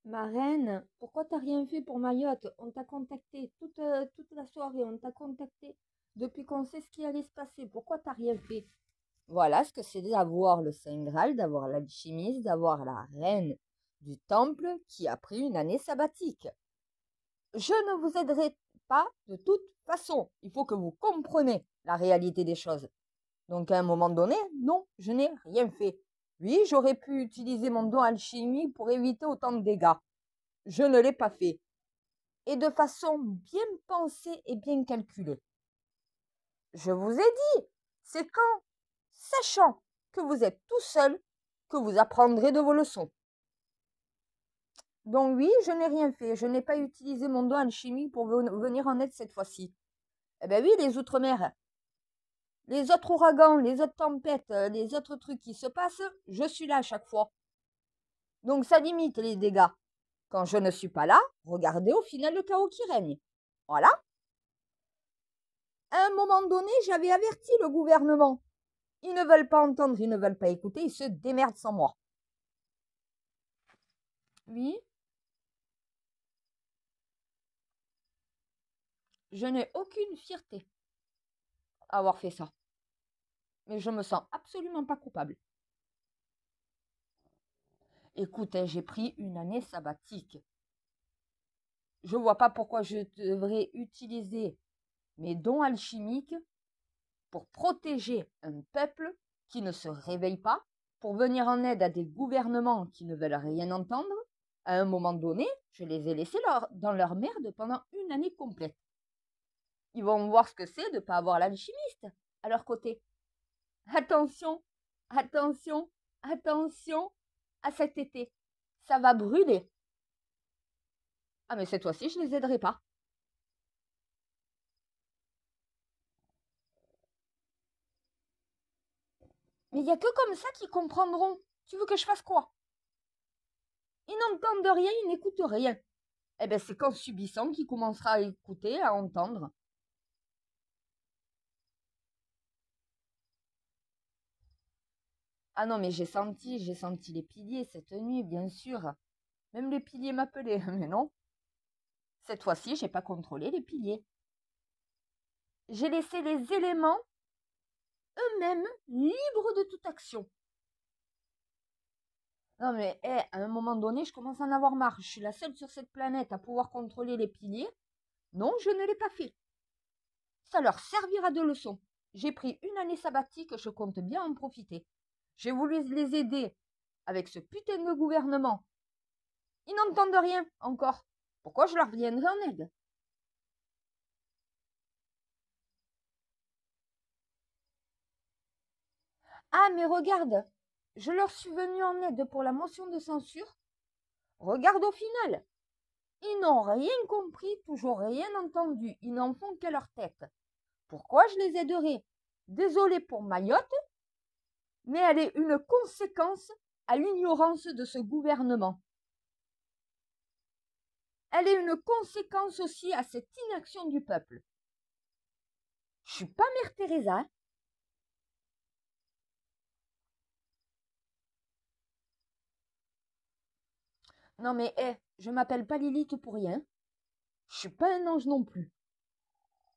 Ma reine, pourquoi t'as rien fait pour Mayotte? On t'a contacté toute la soirée, on t'a contacté depuis qu'on sait ce qui allait se passer. Pourquoi t'as rien fait? Voilà ce que c'est d'avoir le Saint Graal, d'avoir l'alchimiste, d'avoir la reine du temple qui a pris une année sabbatique. Je ne vous aiderai pas de toute façon. Il faut que vous compreniez la réalité des choses. Donc à un moment donné, non, je n'ai rien fait. Oui, j'aurais pu utiliser mon don alchimie pour éviter autant de dégâts. Je ne l'ai pas fait. Et de façon bien pensée et bien calculée. Je vous ai dit, c'est qu'en sachant que vous êtes tout seul que vous apprendrez de vos leçons. Donc oui, je n'ai rien fait. Je n'ai pas utilisé mon don alchimie pour venir en aide cette fois-ci. Eh bien oui, les outre-mer, les autres ouragans, les autres tempêtes, les autres trucs qui se passent, je suis là à chaque fois. Donc ça limite les dégâts. Quand je ne suis pas là, regardez au final le chaos qui règne. Voilà. À un moment donné, j'avais averti le gouvernement. Ils ne veulent pas entendre, ils ne veulent pas écouter, ils se démerdent sans moi. Oui, je n'ai aucune fierté à avoir fait ça. Mais je me sens absolument pas coupable. Écoute, j'ai pris une année sabbatique. Je vois pas pourquoi je devrais utiliser mes dons alchimiques pour protéger un peuple qui ne se réveille pas, pour venir en aide à des gouvernements qui ne veulent rien entendre. À un moment donné, je les ai laissés dans leur merde pendant une année complète. Ils vont voir ce que c'est de ne pas avoir l'alchimiste à leur côté. Attention, attention, attention à cet été. Ça va brûler. Ah mais cette fois-ci, je ne les aiderai pas. Mais il n'y a que comme ça qu'ils comprendront. Tu veux que je fasse quoi? Ils n'entendent rien, ils n'écoutent rien. Eh bien, c'est qu'en subissant qu'il commencera à écouter, à entendre. Ah non, mais j'ai senti les piliers cette nuit, bien sûr. Même les piliers m'appelaient, mais non. Cette fois-ci, j'ai pas contrôlé les piliers. J'ai laissé les éléments eux-mêmes libres de toute action. Non mais à un moment donné, je commence à en avoir marre. Je suis la seule sur cette planète à pouvoir contrôler les piliers. Non, je ne l'ai pas fait. Ça leur servira de leçon. J'ai pris une année sabbatique, je compte bien en profiter. J'ai voulu les aider avec ce putain de gouvernement. Ils n'entendent rien encore. Pourquoi je leur viendrai en aide? Ah mais regarde, je leur suis venu en aide pour la motion de censure. Regarde au final. Ils n'ont rien compris, toujours rien entendu. Ils n'en font qu'à leur tête. Pourquoi je les aiderai? Désolée pour Mayotte, mais elle est une conséquence à l'ignorance de ce gouvernement. Elle est une conséquence aussi à cette inaction du peuple. Je suis pas Mère Teresa. Hein. Non mais je m'appelle pas Lilith pour rien. Je suis pas un ange non plus.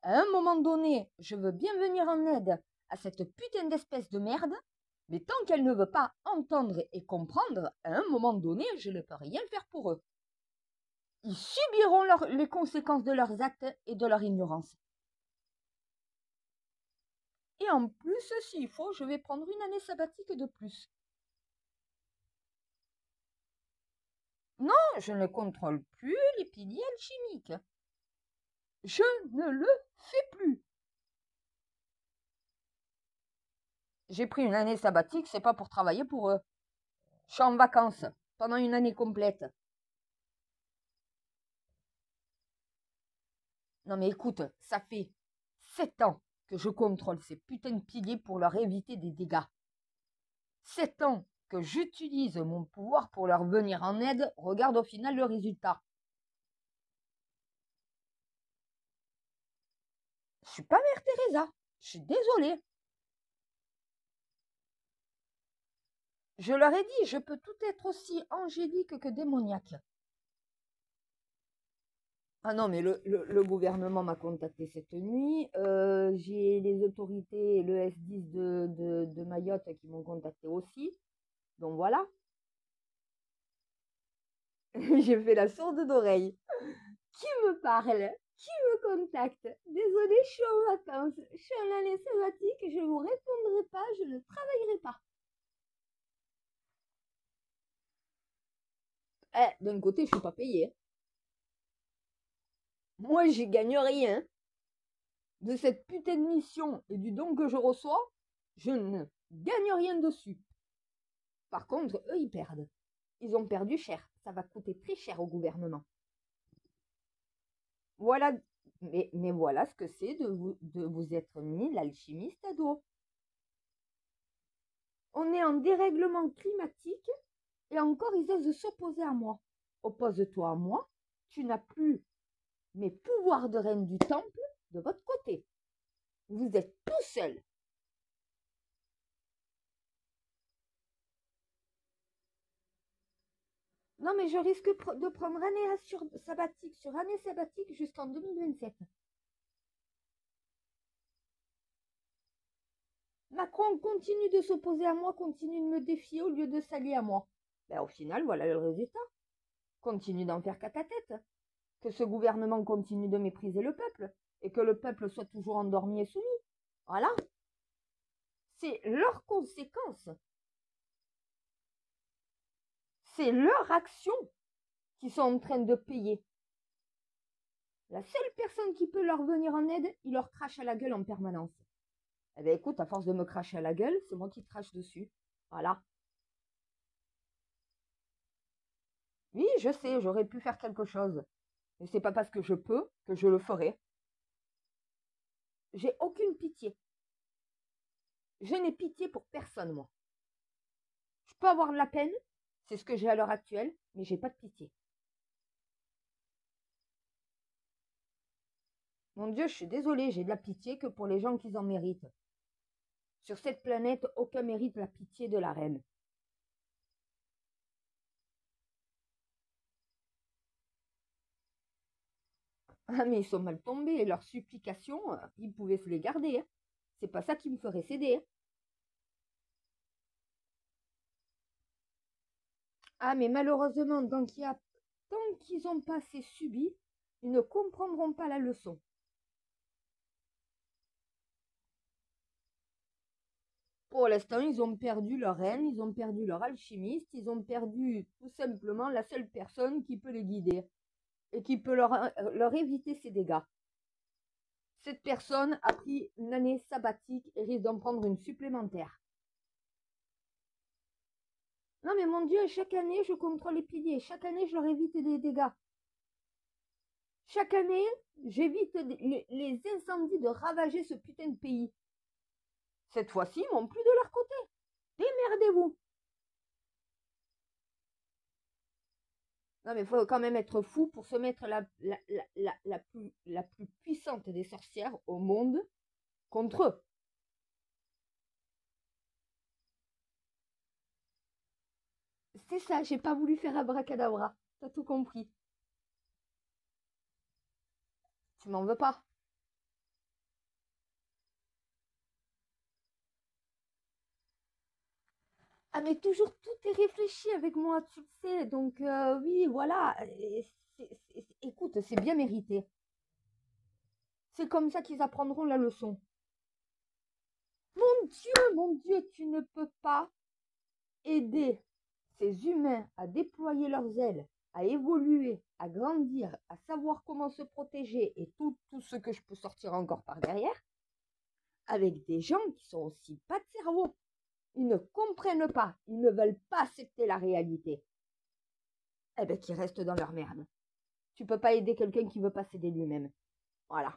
À un moment donné, je veux bien venir en aide à cette putain d'espèce de merde, mais tant qu'elle ne veut pas entendre et comprendre, à un moment donné, je ne peux rien faire pour eux. Ils subiront les conséquences de leurs actes et de leur ignorance. Et en plus, s'il faut, je vais prendre une année sabbatique de plus. Non, je ne contrôle plus les piliers alchimiques. Je ne le fais plus. J'ai pris une année sabbatique, c'est pas pour travailler pour eux. Je suis en vacances pendant une année complète. Non mais écoute, ça fait 7 ans que je contrôle ces putains de piliers pour leur éviter des dégâts. 7 ans que j'utilise mon pouvoir pour leur venir en aide, regarde au final le résultat. Je suis pas Mère Teresa, je suis désolée. Je leur ai dit, je peux tout être aussi angélique que démoniaque. Ah non, mais le gouvernement m'a contacté cette nuit. J'ai les autorités, le S10 de Mayotte qui m'ont contacté aussi. Donc voilà, j'ai fait la sourde d'oreille. Qui me parle? Qui me contacte? Désolée, je suis en vacances. Je suis en année sabbatique. Je ne vous répondrai pas. Je ne travaillerai pas. D'un côté, je suis pas payée. Moi, j'y gagne rien. De cette putain de mission et du don que je reçois, je ne gagne rien dessus. Par contre, eux, ils perdent. Ils ont perdu cher. Ça va coûter très cher au gouvernement. Voilà, mais voilà ce que c'est de vous être mis l'alchimiste à dos. On est en dérèglement climatique et encore ils osent s'opposer à moi. Oppose-toi à moi, tu n'as plus mes pouvoirs de reine du temple de votre côté. Vous êtes tout seul. Non, mais je risque de prendre année sabbatique sur année sabbatique jusqu'en 2027. Macron continue de s'opposer à moi, continue de me défier au lieu de s'allier à moi. Ben, au final, voilà le résultat. Continue d'en faire qu'à ta tête. Que ce gouvernement continue de mépriser le peuple et que le peuple soit toujours endormi et soumis. Voilà. C'est leurs conséquences. C'est leur action qui sont en train de payer. La seule personne qui peut leur venir en aide, il leur crache à la gueule en permanence. Eh bien écoute, à force de me cracher à la gueule, c'est moi qui te crache dessus. Voilà. Oui, je sais, j'aurais pu faire quelque chose. Mais c'est pas parce que je peux que je le ferai. J'ai aucune pitié. Je n'ai pitié pour personne, moi. Je peux avoir de la peine, c'est ce que j'ai à l'heure actuelle, mais j'ai pas de pitié. Mon Dieu, je suis désolée, j'ai de la pitié que pour les gens qui en méritent. Sur cette planète, aucun mérite la pitié de la reine. Ah, mais ils sont mal tombés, et leurs supplications, ils pouvaient se les garder. Hein. C'est pas ça qui me ferait céder. Hein. Ah, mais malheureusement, tant qu'ils n'ont pas assez subi, ils ne comprendront pas la leçon. Pour l'instant, ils ont perdu leur reine, ils ont perdu leur alchimiste, ils ont perdu tout simplement la seule personne qui peut les guider et qui peut leur éviter ces dégâts. Cette personne a pris une année sabbatique et risque d'en prendre une supplémentaire. Non mais mon Dieu, chaque année je contrôle les piliers, chaque année je leur évite des dégâts. Chaque année, j'évite les incendies de ravager ce putain de pays. Cette fois-ci, ils m'ont plus de leur côté. Démerdez-vous. Non mais il faut quand même être fou pour se mettre la plus puissante des sorcières au monde contre eux. C'est ça, j'ai pas voulu faire abracadabra. T'as tout compris. Tu m'en veux pas. Ah mais toujours tout est réfléchi avec moi, tu le sais. Donc oui, voilà. Écoute, c'est bien mérité. C'est comme ça qu'ils apprendront la leçon. Mon Dieu, tu ne peux pas aider ces humains à déployer leurs ailes, à évoluer, à grandir, à savoir comment se protéger et tout ce que je peux sortir encore par derrière, avec des gens qui sont aussi pas de cerveau. Ils ne comprennent pas, ils ne veulent pas accepter la réalité. Eh bien, qu'ils restent dans leur merde. Tu peux pas aider quelqu'un qui veut pas s'aider lui-même. Voilà.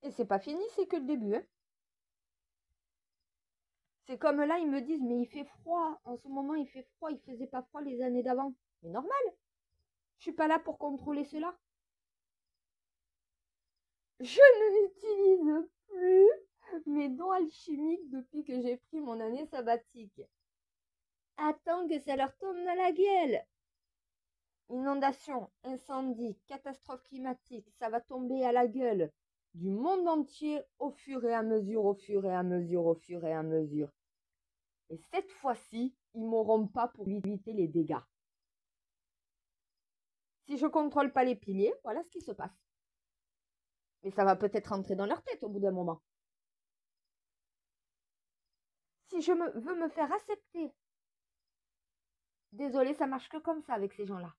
Et c'est pas fini, c'est que le début. Hein. C'est comme là, ils me disent, mais il fait froid. En ce moment, il fait froid. Il faisait pas froid les années d'avant. Mais normal. Je suis pas là pour contrôler cela. Je n'utilise plus mes dons alchimiques depuis que j'ai pris mon année sabbatique. Attends que ça leur tombe dans la gueule. Inondation, incendie, catastrophe climatique, ça va tomber à la gueule du monde entier au fur et à mesure, au fur et à mesure, au fur et à mesure. Et cette fois-ci, ils m'auront pas pour éviter les dégâts. Si je contrôle pas les piliers, voilà ce qui se passe. Mais ça va peut-être rentrer dans leur tête au bout d'un moment. Si je veux me faire accepter, désolé, ça marche que comme ça avec ces gens-là.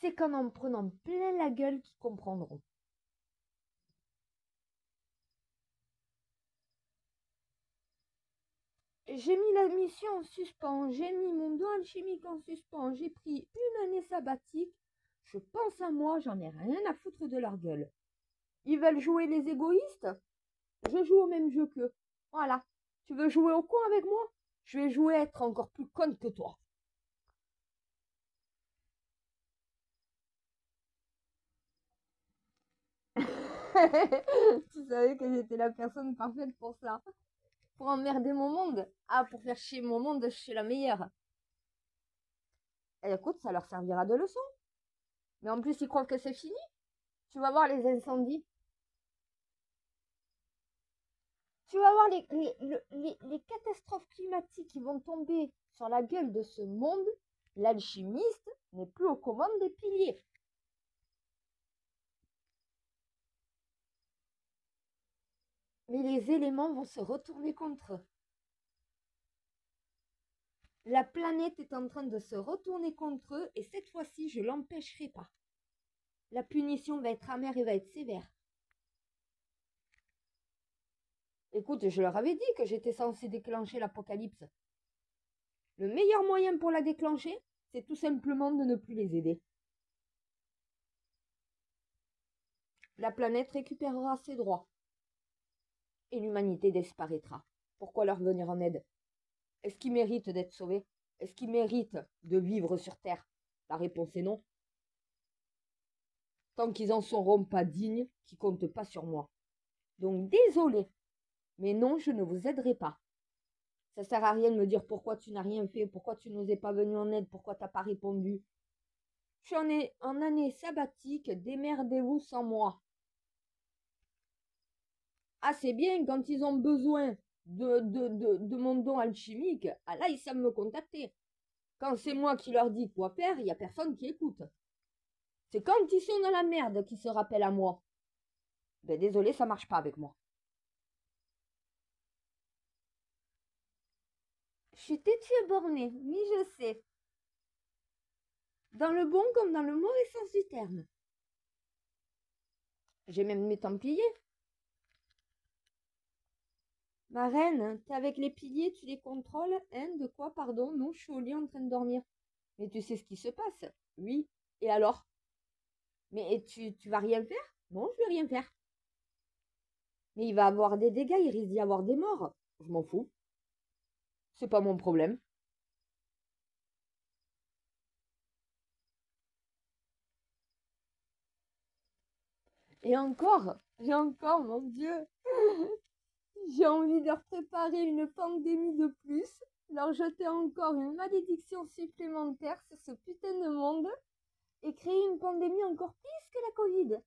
C'est qu'en en prenant plein la gueule qu'ils comprendront. J'ai mis la mission en suspens, j'ai mis mon don alchimique en suspens, j'ai pris une année sabbatique. Je pense à moi, j'en ai rien à foutre de leur gueule. Ils veulent jouer les égoïstes? Je joue au même jeu qu'eux. Voilà. Tu veux jouer au con avec moi? Je vais jouer à être encore plus conne que toi. Tu savais que j'étais la personne parfaite pour ça. Pour emmerder mon monde. Ah, pour faire chier mon monde, je suis la meilleure. Et écoute, ça leur servira de leçon. Mais en plus, ils croient que c'est fini. Tu vas voir les incendies. Tu vas voir les catastrophes climatiques qui vont tomber sur la gueule de ce monde. L'alchimiste n'est plus aux commandes des piliers. Mais les éléments vont se retourner contre eux. La planète est en train de se retourner contre eux et cette fois-ci, je l'empêcherai pas. La punition va être amère et va être sévère. Écoute, je leur avais dit que j'étais censé déclencher l'apocalypse. Le meilleur moyen pour la déclencher, c'est tout simplement de ne plus les aider. La planète récupérera ses droits. Et l'humanité disparaîtra. Pourquoi leur venir en aide? Est-ce qu'ils méritent d'être sauvés? Est-ce qu'ils méritent de vivre sur Terre? La réponse est non. Tant qu'ils en seront pas dignes, qu'ils comptent pas sur moi. Donc désolé, mais non, je ne vous aiderai pas. Ça sert à rien de me dire pourquoi tu n'as rien fait, pourquoi tu n'osais pas venir en aide, pourquoi t'as pas répondu. Je suis en année sabbatique, démerdez-vous sans moi. Ah, c'est bien, quand ils ont besoin de mon don alchimique, ah là, ils savent me contacter. Quand c'est moi qui leur dis quoi faire, il n'y a personne qui écoute. C'est quand ils sont dans la merde qu'ils se rappellent à moi. Ben désolé, ça marche pas avec moi. Je suis têtue et bornée, oui je sais. Dans le bon comme dans le mauvais sens du terme. J'ai même mes templiers. Ma reine, t'es avec les piliers, tu les contrôles? Hein, de quoi, pardon? Non, je suis au lit en train de dormir. Mais tu sais ce qui se passe? Oui. Et alors? Mais tu vas rien faire? Non, je vais rien faire. Mais il va avoir des dégâts, il risque d'y avoir des morts. Je m'en fous. C'est pas mon problème. Et encore, mon Dieu, j'ai envie de leur préparer une pandémie de plus, leur jeter encore une malédiction supplémentaire sur ce putain de monde et créer une pandémie encore pire que la Covid.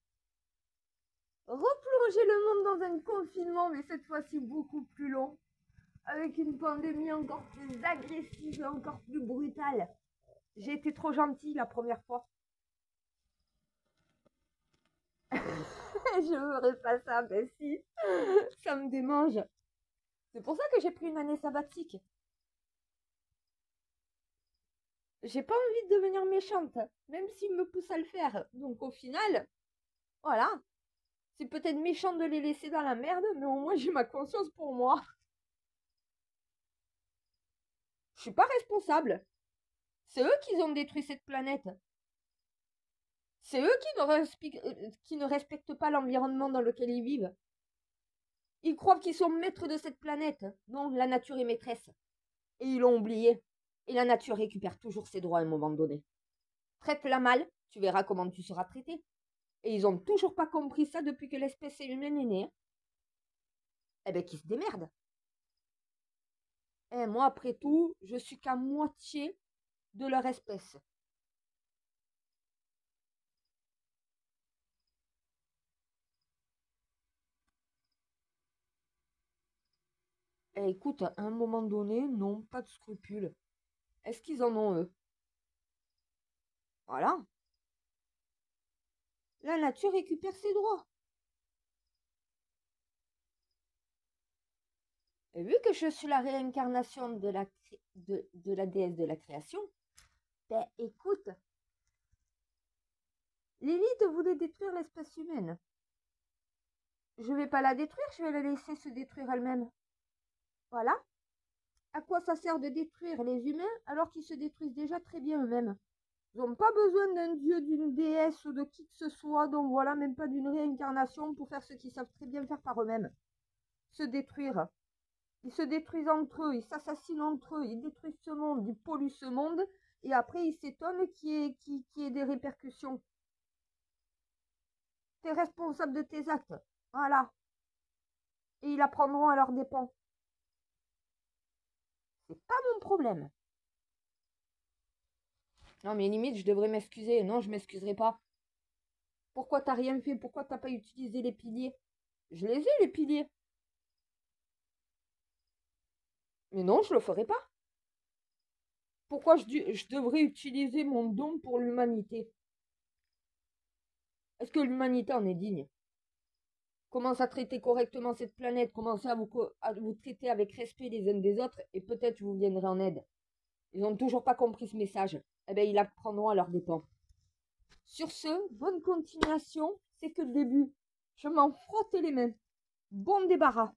Replonger le monde dans un confinement, mais cette fois-ci beaucoup plus long, avec une pandémie encore plus agressive et encore plus brutale. J'ai été trop gentille la première fois. Je ferai pas ça, ben si, ça me démange. C'est pour ça que j'ai pris une année sabbatique. J'ai pas envie de devenir méchante, même s'ils me poussent à le faire. Donc au final, voilà. C'est peut-être méchant de les laisser dans la merde, mais au moins j'ai ma conscience pour moi. Je suis pas responsable. C'est eux qui ont détruit cette planète. C'est eux qui ne respectent pas l'environnement dans lequel ils vivent. Ils croient qu'ils sont maîtres de cette planète. Non, la nature est maîtresse. Et ils l'ont oublié. Et la nature récupère toujours ses droits à un moment donné. Traite-la mal, tu verras comment tu seras traité. Et ils ont toujours pas compris ça depuis que l'espèce humaine est née. Eh ben, qu'ils se démerdent. Eh, moi, après tout, je suis qu'à moitié de leur espèce. Eh, écoute, à un moment donné, non, pas de scrupules. Est-ce qu'ils en ont, eux? Voilà. La nature récupère ses droits. Et vu que je suis la réincarnation de la déesse de la création, ben écoute, Lilith voulait détruire l'espèce humaine. Je vais pas la détruire, je vais la laisser se détruire elle-même. Voilà. À quoi ça sert de détruire les humains alors qu'ils se détruisent déjà très bien eux-mêmes? Ils n'ont pas besoin d'un dieu, d'une déesse ou de qui que ce soit, donc voilà, même pas d'une réincarnation pour faire ce qu'ils savent très bien faire par eux-mêmes. Se détruire. Ils se détruisent entre eux, ils s'assassinent entre eux, ils détruisent ce monde, ils polluent ce monde, et après ils s'étonnent qu'il y ait des répercussions. T'es responsable de tes actes. Voilà. Et ils apprendront à leurs dépens. C'est pas mon problème. Non, mais limite, je devrais m'excuser. Non, je m'excuserai pas. Pourquoi t'as rien fait? Pourquoi t'as pas utilisé les piliers? Je les ai, les piliers. Mais non, je le ferai pas. Pourquoi je devrais utiliser mon don pour l'humanité? Est-ce que l'humanité en est digne? Commence à traiter correctement cette planète, commencez à vous traiter avec respect les uns des autres, et peut-être je vous viendrai en aide. Ils n'ont toujours pas compris ce message. Eh bien, ils l'apprendront à leurs dépens. Sur ce, bonne continuation, c'est que le début. Je m'en frotte les mains. Bon débarras.